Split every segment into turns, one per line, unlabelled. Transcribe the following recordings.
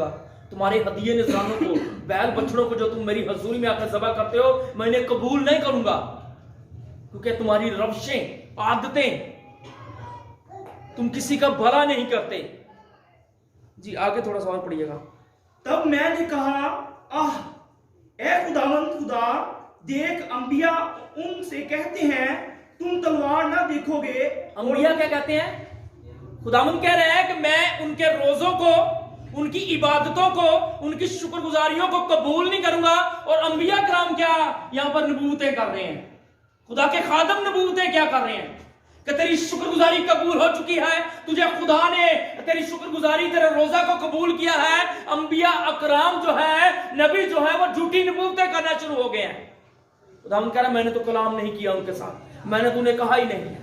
करूंगा। तुम्हारे हदिये नजरानों को, बैल बछड़ों को जो तुम मेरी हजूरी में आकर ज़बह करते हो, मैं इन्हें कबूल नहीं करूंगा, क्योंकि तुम्हारी रवशें, आदतें, तुम किसी का भला नहीं करते। जी आगे थोड़ा सा और पढ़िएगा।
तब मैंने कहा, आह ए खुदावंद खुदा, देख अंबिया उनसे कहते हैं तुम तलवार ना देखोगे।
अंबिया क्या कहते हैं? खुदावंद कह रहे हैं कि मैं उनके रोजों को, उनकी इबादतों को, उनकी शुक्रगुजारियों को कबूल नहीं करूंगा। और अंबिया कराम क्या यहां पर नबूवतें कर रहे हैं, खुदा के खादम नबूवतें क्या कर रहे हैं कि तेरी शुक्रगुजारी कबूल हो चुकी है, तुझे खुदा ने तेरी शुक्रगुजारी, तेरे रोजा को कबूल किया है। अंबिया अकराम जो है, नबी जो है, वो झूठी नबूवतें करना शुरू हो गए हैं। खुदावंद कह रहा है मैंने तो कलाम नहीं किया उनके साथ, मैंने तूने कहा ही नहीं है।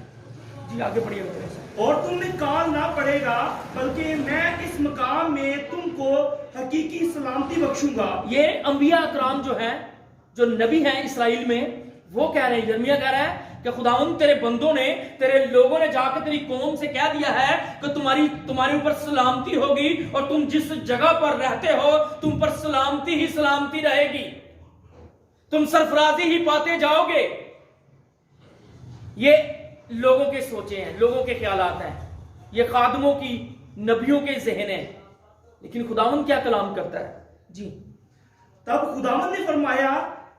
जी आगे पढ़िए।
और तुमने काल ना पड़ेगा, बल्कि मैं इस मकाम में तुमको हकीकी सलामती बख्शूंगा।
ये अंबिया अकराम जो है, जो नबी हैं इसराइल में, वो कह रहे हैं, यिर्मयाह कह रहा है कि खुदावंद तेरे बंदों ने, तेरे लोगों ने जाकर तेरी कौम से कह दिया है कि तुम्हारे ऊपर सलामती होगी, और तुम जिस जगह पर रहते हो तुम पर सलामती ही सलामती रहेगी, तुम सरफराजी ही पाते जाओगे। ये लोगों के सोचे हैं, लोगों के ख्यालात हैं, ये खादमों की, नबियों के जहन है। लेकिन खुदावंद क्या कलाम करता है? जी
तब खुदावंद ने फरमाया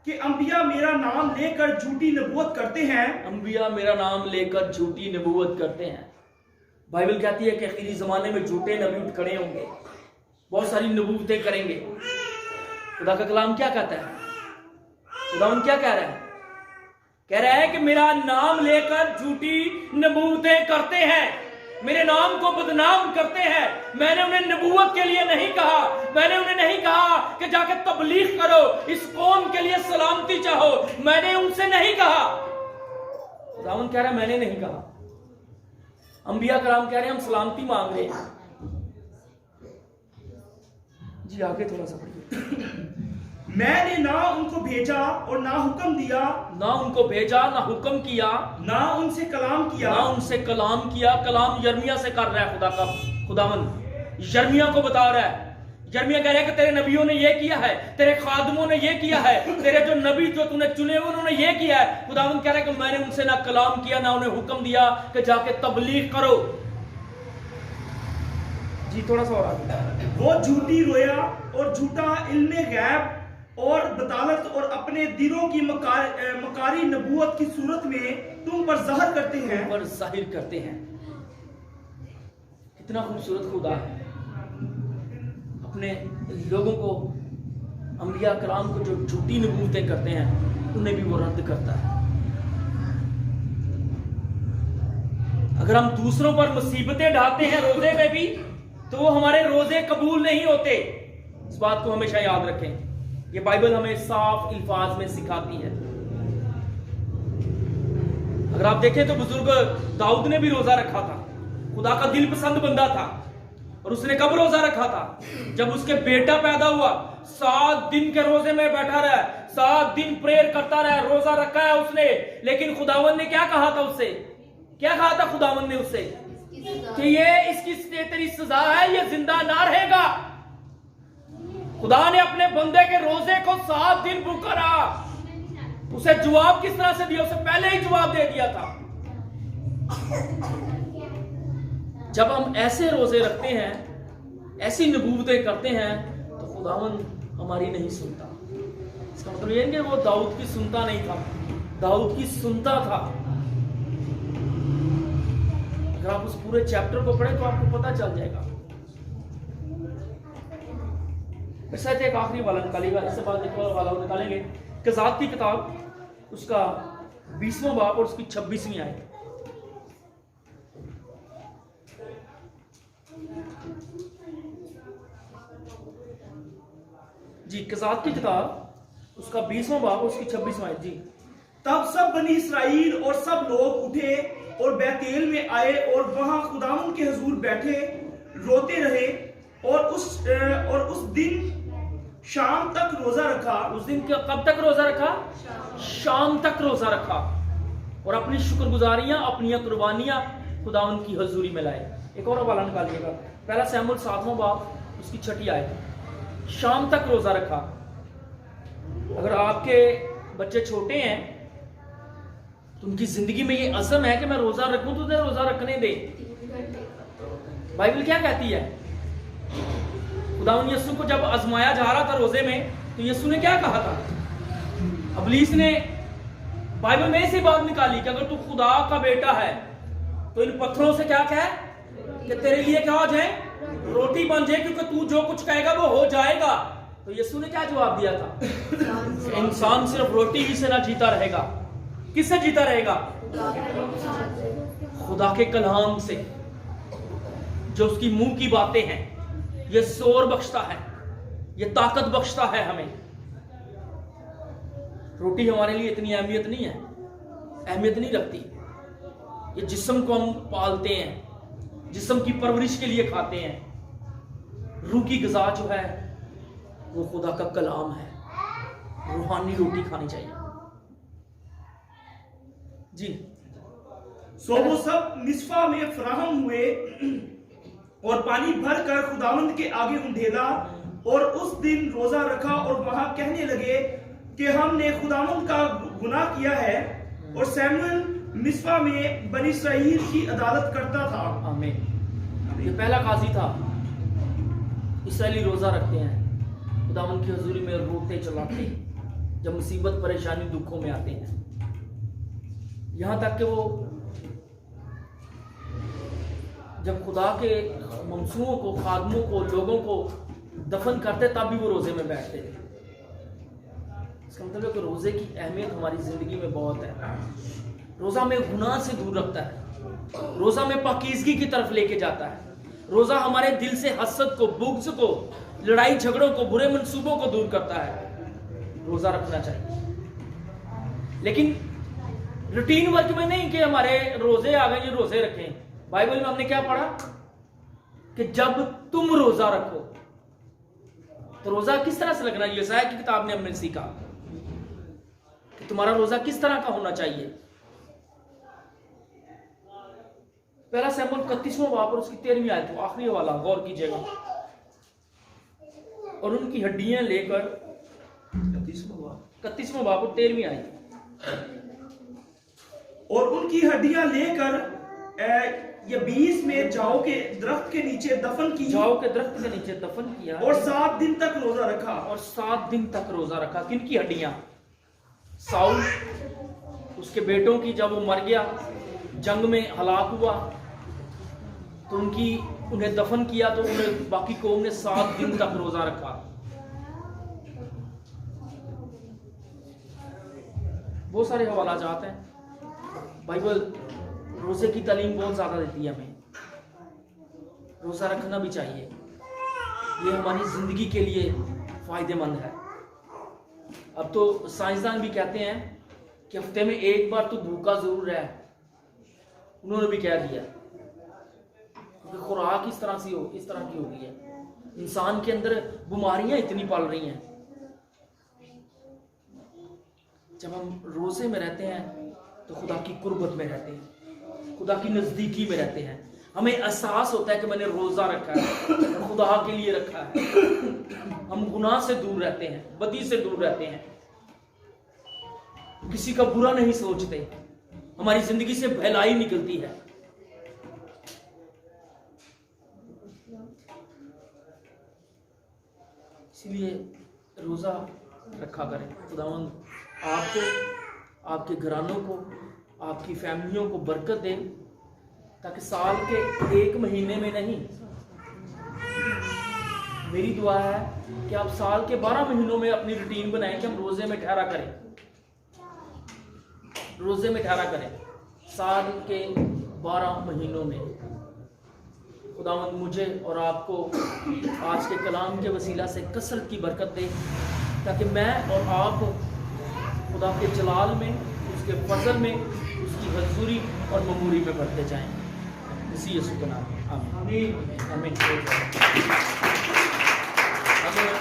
कि अंबिया मेरा नाम लेकर झूठी नबूवत करते हैं।
अंबिया मेरा नाम लेकर झूठी नबूवत करते हैं। बाइबल कहती है कि आखिरी जमाने में झूठे नबी उठ खड़े होंगे, बहुत सारी नबूवतें करेंगे। खुदा का कलाम क्या कहता है? खुदावंद क्या कह रहा है? कह रहा है कि मेरा नाम लेकर झूठी नबूवतें करते हैं, मेरे नाम को बदनाम करते हैं। मैंने उन्हें नबूवत के लिए नहीं कहा, मैंने उन्हें नहीं कहा कि जाके तबलीग करो, इस कौम के लिए सलामती चाहो, मैंने उनसे नहीं कहा। खुदावंद कह रहा है मैंने नहीं कहा। अंबिया कराम कह रहे हैं हम सलामती मांग रहे हैं। जी आगे थोड़ा सा पढ़िए।
मैंने ना उनको भेजा और ना हुक्म दिया,
ना उनको भेजा, ना हुक्म किया,
ना उनसे कलाम किया,
ना उनसे कलाम किया। कलाम यिर्मयाह से कर रहा है खुदा का, खुदावंद यिर्मयाह को बता रहा है। यिर्मयाह कह रहा है कि तेरे नबियों ने ये किया है, तेरे खादमों ने ये किया है, तेरे जो नबी जो तूने चुने हुए उन्होंने ये किया है। खुदावंद कह रहा है कि मैंने उनसे ना कलाम किया, ना उन्हें हुक्म दिया कि जाके तबलीग करो। जी थोड़ा सा और आगे।
वो झूठी रोया और झूठा इल्मे गैब और बतालत और अपने दिलों की मकारी नबूवत की सूरत में तुम पर ज़ाहिर करते हैं,
पर जाहिर करते हैं। कितना खूबसूरत खुदा है, अपने लोगों को, अंबिया कराम को जो झूठी नबूवतें करते हैं उन्हें भी वो रद्द करता है। अगर हम दूसरों पर मुसीबतें डालते हैं रोजे में भी, तो वो हमारे रोजे कबूल नहीं होते। इस बात को हमेशा याद रखें, ये बाइबल हमें साफ अल्फाज में सिखाती है। अगर आप देखें तो बुजुर्ग दाऊद ने भी रोजा रखा था, खुदा का दिल पसंद बंदा था। और उसने कब रोजा रखा था? जब उसके बेटा पैदा हुआ। 7 दिन के रोजे में बैठा रहा, 7 दिन प्रेयर करता रहा, रोजा रखा है उसने। लेकिन खुदावंद ने क्या कहा था उससे? क्या कहा था खुदावंद ने उससे? कि ये इसकी तेरी सजा है, ये जिंदा ना रहेगा। खुदा ने अपने बंदे के रोजे को 7 दिन भूखा रहा। उसे जवाब किस तरह से दिया? उसे पहले ही जवाब दे दिया था। जब हम ऐसे रोजे रखते हैं, ऐसी नबूवतें करते हैं, तो खुदावंद हमारी नहीं सुनता। इसका मतलब यह कि वो दाऊद की सुनता नहीं था, दाऊद की सुनता था। अगर आप उस पूरे चैप्टर को पढ़ें तो आपको पता चल जाएगा। ऐसा एक आखिरी वाला निकालेगा, इससे बाद एक और वाला निकालेंगे। कज़ात की किताब, उसका 20वां बाब और उसकी 26वीं आयत। जी कज़ात की किताब, उसका 20वां बाब और उसकी 26वां आयत। जी
तब सब बनी इसराइल और सब लोग उठे और बैतेल में आए और वहां खुदावंद के हुजूर बैठे रोते रहे। और उस दिन शाम तक रोजा रखा।
उस दिन कब तक रोजा रखा? शाम तक रोजा रखा। और अपनी शुक्रगुजारियां, अपनी कुर्बानियां खुदावंद की हजूरी में लाए। एक और हवाला निकालिएगा, पहला शमूएल 7वां बाब उसकी छठी आयत, शाम तक रोजा रखा। अगर आपके बच्चे छोटे हैं तो उनकी जिंदगी में ये अज़म है कि मैं रोजा रखूं तो उन्हें रोजा रखने दे। बाइबल क्या कहती है? खुदावंद यीशु को जब आजमाया जा रहा था रोजे में, तो यीशु ने क्या कहा था? इब्लीस ने बाइबल में ऐसी बात निकाली कि अगर तू खुदा का बेटा है तो इन पत्थरों से क्या कह कि तेरे लिए क्या हो जाए, रोटी बन जाए, क्योंकि तू जो कुछ कहेगा वो हो जाएगा। तो यीशु ने क्या जवाब दिया था? इंसान सिर्फ रोटी ही से ना जीता रहेगा। किससे जीता रहेगा? खुदा के कलाम से, जो उसकी मुंह की बातें हैं। ये जोर बख्शता है, ये ताकत बख्शता है हमें। रोटी हमारे लिए इतनी अहमियत नहीं है, अहमियत नहीं रखती। ये जिस्म को हम पालते हैं, जिस्म की परवरिश के लिए खाते हैं। रूह की ग़िज़ा जो है वो खुदा का कलाम है। रूहानी रोटी खानी चाहिए जी।
सो वो सब मिस्पा में फराहम हुए और पानी भर कर खुदावंद के आगे उंडेला, और उस दिन रोजा रखा और वहां कहने लगे कि हमने खुदावंद का गुनाह किया है। और सैमुएल मिस्पा में बनी इसराइल की अदालत करता था।
आमीन। ये पहला काजी था। इसराइली रोजा रखते हैं, खुदावंद की हुजूरी में रोते चलाते, जब मुसीबत परेशानी दुखों में आते हैं। यहां तक कि वो जब खुदा के ममसूओं को, खादमों को, लोगों को दफन करते तब भी वो रोजे में बैठते थे। इसका मतलब है कि रोजे की अहमियत हमारी जिंदगी में बहुत है। रोजा में गुनाह से दूर रखता है, रोजा में पाकीज़गी की तरफ लेके जाता है। रोजा हमारे दिल से हसद को, बुग़्ज़ को, लड़ाई झगड़ों को, बुरे मंसूबों को दूर करता है। रोजा रखना चाहिए, लेकिन रूटीन वर्क में नहीं कि हमारे रोजे आ गए, ये रोजे रखें। बाइबल में हमने क्या पढ़ा कि जब तुम रोजा रखो, तो रोजा किस तरह से लगना चाहिए? यशायाह की किताब ने हमने सीखा कि तुम्हारा रोजा किस तरह का होना चाहिए। पहला सैमुएल 31वां बाब और उसकी 13वीं आयत, आखिरी वाला गौर कीजिएगा। और उनकी हड्डियां लेकर 31वां बाब और 13वीं आयत,
और उनकी हड्डियां लेकर ये 20 में जाओ के दरख्त के नीचे दफन की।
जाओ के दरख्त के नीचे दफन किया
और 7 दिन तक रोजा रखा।
और 7 दिन तक रोजा रखा। किनकी हड्डियां? साउल, उसके बेटों की। जब वो मर गया, जंग में हलाक हुआ, तो उन्हें दफन किया, तो उन्हें बाकी कौम ने 7 दिन तक रोजा रखा। बहुत सारे हवाला जाते हैं। बाइबल रोजे की तालीम बहुत ज्यादा देती है हमें। रोजा रखना भी चाहिए, ये हमारी जिंदगी के लिए फायदेमंद है। अब तो साइंसदान भी कहते हैं कि हफ्ते में एक बार तो भूखा जरूर है। उन्होंने भी कह दिया कि खुराक इस तरह की हो गई है, इंसान के अंदर बीमारियां इतनी पल रही हैं। जब हम रोजे में रहते हैं तो खुदा की कुर्बत में रहते हैं, खुदा की नजदीकी में रहते हैं। हमें एहसास होता है कि मैंने रोजा रखा है, खुदा के लिए रखा है। हम गुनाह से दूर रहते हैं, बदी से दूर रहते हैं, किसी का बुरा नहीं सोचते, हमारी जिंदगी से भलाई निकलती है। इसलिए रोजा रखा करें। खुदावंद आपको, आपके घरानों को, आपकी फैमिलियों को बरकत दे, ताकि साल के 1 महीने में नहीं, मेरी दुआ है कि आप साल के 12 महीनों में अपनी रूटीन बनाएं कि हम रोजे में ठहरा करें, रोजे में ठहरा करें साल के 12 महीनों में। खुदावंद मुझे और आपको आज के कलाम के वसीला से कसरत की बरकत दे, ताकि मैं और आप खुदा के जलाल में, उसके फजल में, उसकी हजूरी और ममूरी में बढ़ते जाएं। इसी यीशु के नाम में आमीन। आमीन।